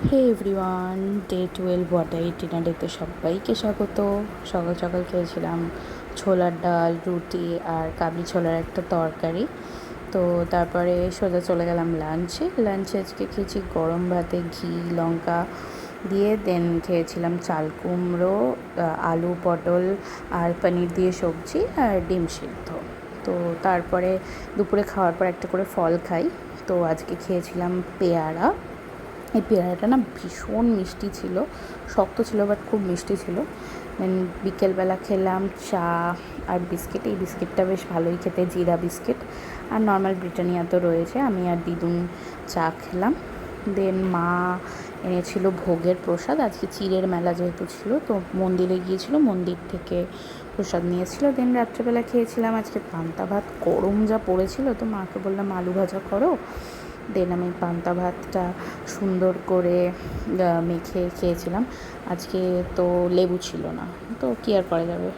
হে everyone, day 12 ওয়াটাই ডিনারেতে সবাইকে স্বাগত। সকাল সকাল খেয়েছিলাম ছোলার ডাল, রুটি আর কাবলি ছোলার একটা তরকারি। তো তারপরে সোজা চলে গেলাম লাঞ্চে আজকে খেয়েছি গরম ভাতে ঘি লঙ্কা দিয়ে। দেন খেয়েছিলাম চাল কুমড়ো, আলু পটল আর পনির দিয়ে সবজি আর ডিম সিদ্ধ। তো তারপরে দুপুরে খাওয়ার পর একটা করে ফল খাই। তো আজকে খেয়েছিলাম পেয়ারা। এই পেয়ারাটা না ভীষণ মিষ্টি ছিল, শক্ত ছিল বাট খুব মিষ্টি ছিল। দেন বিকেলবেলা খেলাম চা আর বিস্কিট। এই বিস্কিটটা বেশ ভালোই খেতে, জিরা বিস্কিট। আর নর্মাল ব্রিটানিয়া তো রয়েছে, আমি আর দিদুন চা খেলাম। দেন মা এনেছিল ভোগের প্রসাদ, আজকে চিড়ের মেলা যেহেতু ছিল তো মন্দিরে গিয়েছিল, মন্দির থেকে প্রসাদ নিয়েছিল। দেন রাত্রেবেলা খেয়েছিলাম আজকে পান্তা ভাত। গরম যা পড়েছিল তো মাকে বললাম আলু ভাজা করো। দেন আমি পান্তা ভাতটা সুন্দর করে মেখে খেয়েছিলাম। আজকে তো লেবু ছিল না, তো কী আর করা যাবে।